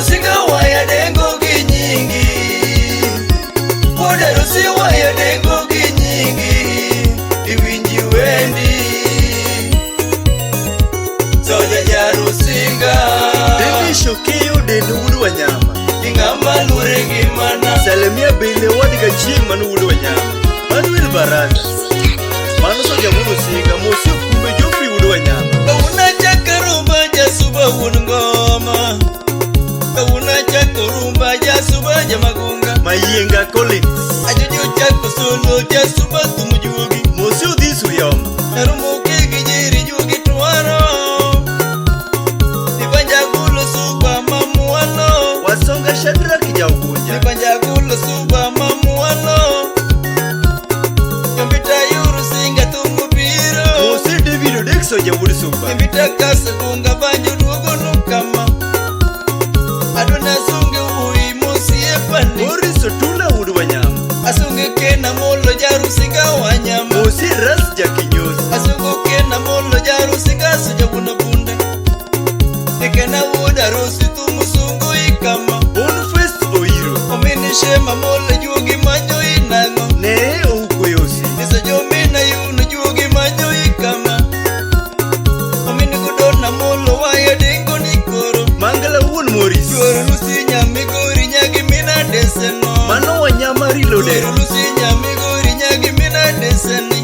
Jarusinga waya dengo ginyingi, Jarusi waya dengo ginyingi, iwinji wendi. Soja Jarusinga, Demisho kiyo denu wudu wanyama, ingama lure gimana. Salemia bile wadiga ching manu wudu wanyama, Manuel Baraza, Manu Soja Jarusinga, Mosio kumbe jopi wudu wanyama. Kauna chakarumba jasuba wunngoma, Kauna chakarumba jasuba jamagunga, Mayenga Collins, Ajojo chako solo jasuba tumujugi, Mosio Disu Yoma, Narumuki gijiri jugi tuwaro, Nipanjagulo suba mamualo, Wasonga Shadraki Jaukunja, Nipanjagulo suba mamualo, Yombita Jarusinga tumubiro, Mosio David Odekso Jawuri Sumba, Yombita kasa kunga banjo duogo nukama, Adona sunge ui musie pani, Morris Otula wudu wanyama, Asunge kena molo Jarusinga wanyama, Mosi Ras Jakinyozi, Asunge kena molo Jarusinga suja bunabunda, Nikena wuda rosi tumusungu ikama, Bonfest Oiro, Omini shema molo jugi manjo inango, Ne Oukoyosi, Nisa jomina yuna jugi manjo ikama, Omini kudona molo waya dengo nikoro, Mangala Wun Morris, Juoro lusi nyamigori nyagi mina deseno, Mano wanyama reloaded, Juoro lusi nyamigori nyagi mina deseni,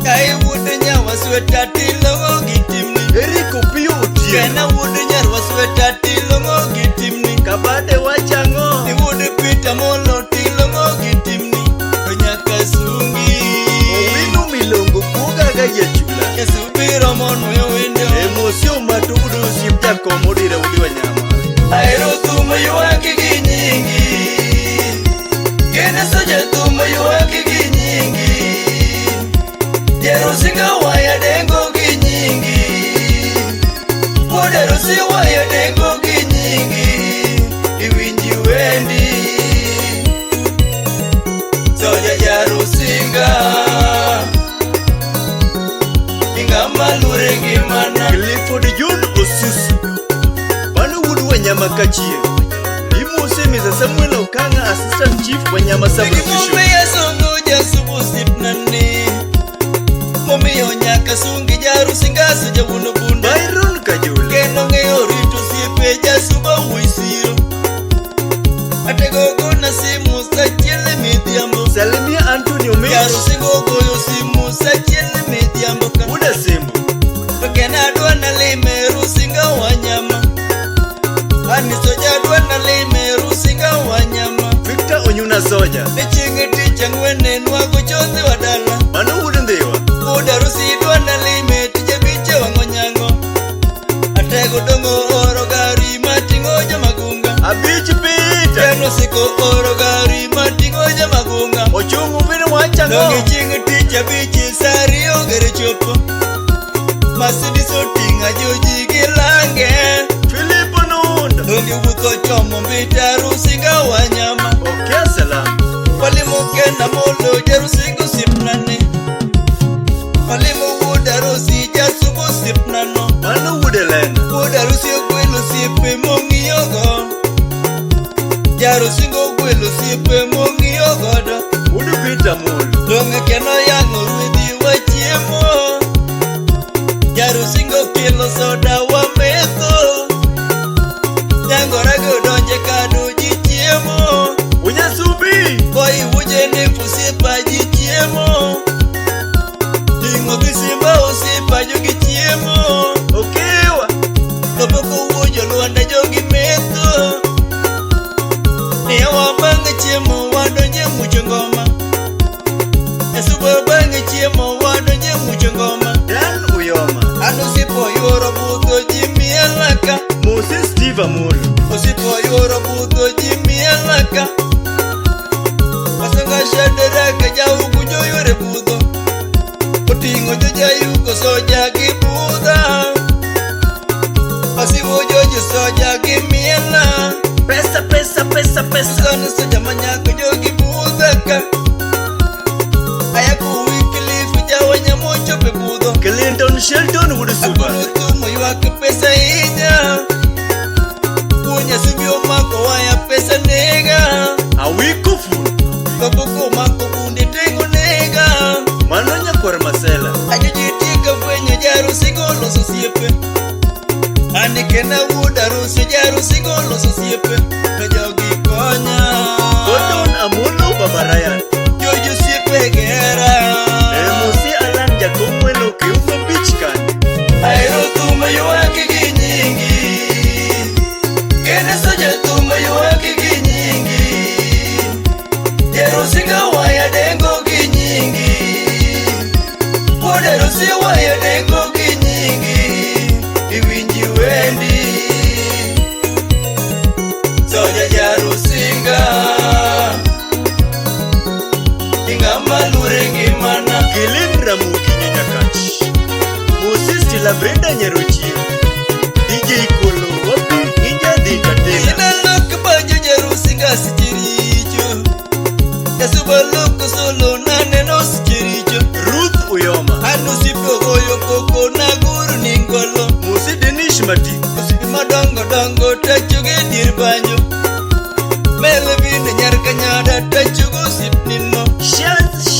Kai wude nyawa sweta tilongo gitimni, Eriko Pio Otieno, Kena wude nyarwa sweta tilongo gitimni, Kabade Wachango, Ni wude pita molo tilongo gitimni, Konyaka sungi, Owinu Milongo Kugaga Yechula, Kesubiro mono yowendo, Emosio Matudu Sipta Komodira wudu wanyama, Aero tumo yuwaki ginyingi, Kene soja tumo yuwaki ginyingi, Jarusinga waya dengo ginyingi, Jarusi waya dengo ginyingi, iwinji wendi. Soja Jarusinga, ingama lure gimana. Clifford John Osusu, Mano wudu wanyama kachie, Imose Mr. Samuel Okanga Assistant Chief wanyama Nikimumbe Subdivision, ya songo jasubu sipnani, Momiyo nyaka sungi Jarusinga suja bunabunda, Byron Kajula, Keno ng'eyo rito siepe jasuba uisiro, Ategogo na simu sachiele midhiambo, Salemia Antonio Mesa, Jarusinga ogoyo simu sachiele midhiambo ka, Uda Sembo, To kena adwa nalime Rusinga wanyama, Ani soja adwa nalime Rusinga wanyama, Victor Onyuna Soja, Ni chingi tich ang'wen enwago chodhi wadala, Mano wudu Ndiwa, Uda Rusi idwa nalime tije biche wang'o nyango, Atego dongo oro gari mating'o jamagunga, Abich Peter, Keno siko oro gari mating'o jamagunga, Ochungu Bino Wachango, Dongi ching tich abich sari ogere chopo, Mercedes oting'a joji gi lange, Philip Onunda, Dongi wuotho chomo mbita Rusinga wanyama, Okea Salam, Walimo kena molo Jarusinga osipnani, Walimo wuda Rusi jasubu osipnano, Mano wudu Elena, Wuda Rusi ogwelo osiepe mong'iyogo, Jarusinga ogwelo osiepe mong'iyogodo, wudu Peter Mulu, Donge keno yang'o ruedhi wachiemo, Jarusinga okelo soda wametho, Nyangorage odonje kado ji chiemo, Unyasubi, Koi wuje ni pusiepa ji chiemo, Ting'o gi simba osiepa jogi chiemo, Okewa, Lopoko wuojo luanda jogi metho, Niya wabang'e chiemo wadonje mucho ngoma, Esubo bang'e chiemo wadonje mucho ngoma, Dan Uyoma, Anosipo yuoro budho ji mielaka, Moses Steve Amolo, Osipo yuoro budho ji mielaka, Wasenga Shadraka jaugu joyore budho, Oting'o jojayuko soja gi budha, Osiwo joji soja gi miela, Pesa, Pesa, Pesa, Pesa, Sani soja manyako jogi budha ka, Ayaku Wycliffe jawanya mochope budho, Clinton Shelton wudu Suba, Akunu tumo ywak pesa inya, Kunya Kabuko mako bunde tengo nega Manonya kwa masela Ajujitika kwenye jaru sigolo sosiepe Anike na wudaru si jaru sigolo sosiepe Kajogi konya Godon amulu babarayan Joju siepe gera Musi alan jakumwelo kiume bichkan Aero tume yuwaki ginyingi Kene soja tume yuwaki ginyingi Jerusiga waya dengo ginyingi Poderusi waya dengo ginyingi Iwinji wendi Soja Jerusinga Inga malure ngimana Kilindra mukini nyakachi Musi stila Brenda Nyeruchi DJ Kolo wapi ninja dita tena Ina loka banjo Jerusinga sichiricho Yasuba loko solo nane no sichiricho Ruth Uyoma Anu sipo goyo koko na guru ningolo Musi Denish Mati Musi madongo dongo tachuge dir banjo Mele vine nyarka nyada tachugo sip nino Shans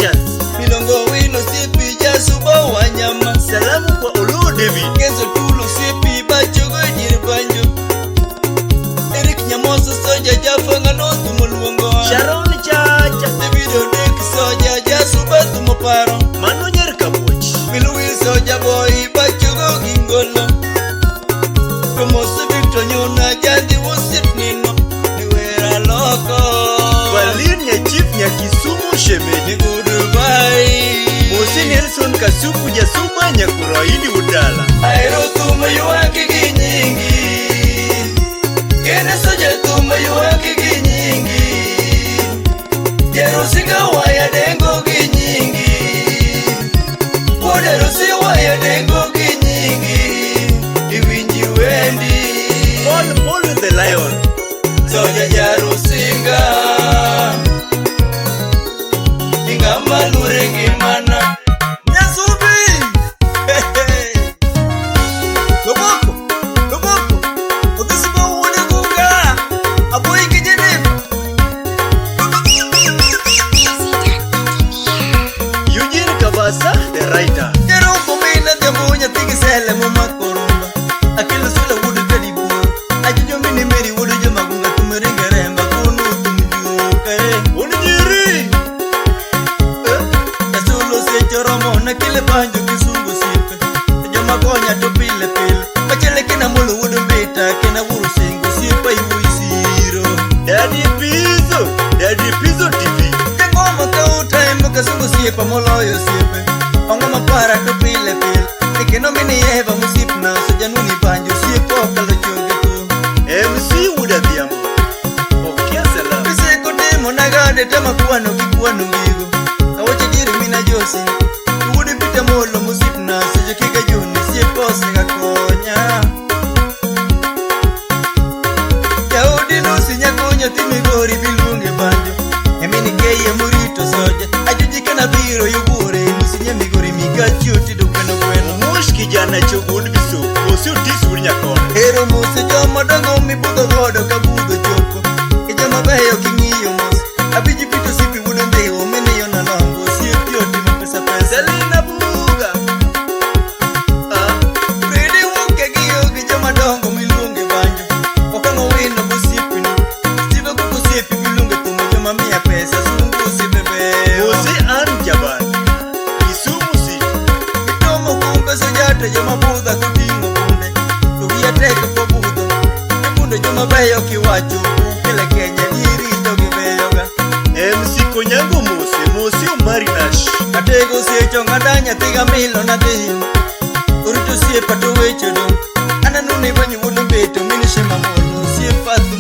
Milongo wino sipi jasuba wanyama Salamu kwa Olu David Kenzo tulu sipi bachugo dir banjo Eric Nyamoso soja jafanga no tumulungo Sharon Chacha Davido deki soja jasuba tumoparo Mano Nyerka Boch Miluwi soja boy bachugo gingolo Tomoso Victor nyona jadi wosip nino Niwera loko Valir nya chief nya Kisumu Shemedi Nigudubai Musi Nelson Kasuku Jasuba nya Kuraidi Udala Aero tume yuwaki ginyingi Kene soja tume yuwaki ginyingi Jerusiga waya dengo ginyingi Poderusi waya dengo ginyingi Iwinji wendi Paul the Lion Soja Jerusinga Inga malure ngimana Nyasubi Loboko Odisiba uwone gunga Aboyi kijini Eugene Kabasa the writer Jero kumina jamunya tigi sele mumakorumba Akila sula wudu kadibu Ajujo mini meri wudu jama gunga tumerengeremba Kunu tumjuka Unijiri Yasulo sechoromo na kile banjo kisungu sipe Jama konya to pile pile Machele kina mulu wudu mbita Kina wuru singu sipa iwu isiro Daddy Pizzo TV Jengoma kautaimbo kasungu sipa moloyo sipe Ongoma para to pile pile Nikino mini eva musipna Sojanuni banjo sipo kalo choge tu MC Udadhiambo Okia salam Pisiko timo nagade tema kuwano kikuwano ngigo Kawache jiri mina josi Kuwudi pita molo musipna Sojo kika juni sipo singa konya Yaudi nusi nyakonya timigori bilunge banjo Emini keye murito soja Ajujike na biro yugure Nusi nyamigori mikachuti dukano kweno Mush kijana chogund biso Musi utis uri nyakone Hero musi joma dongo mibudo godo kabudo chopo Kijama beyo kingiyo musi Abiji pito sipi wudo ndewo Mene yona longo Siyo tiyo tima pesa pesa Selina Buga Fredi wuke giyo kijama dongo milunge banjo Wakango wino busipi no Steve kuku sipi milunge tumo joma mia pesa Sungu sipe beyo Musi Anjaban Kisumu City Kitomo kunga sejate joma budha kutingo bunde Tukia teke kwa budo Bunde joma beyo kiwacho Kile Kenya diri jogi beyo ga MC Konyango Musi Umarinash Atego siecho ngadanya tiga milo na dhimo Uritu siepa to wecho do Ananuni banyu wudu beto minishema molo Siepa tu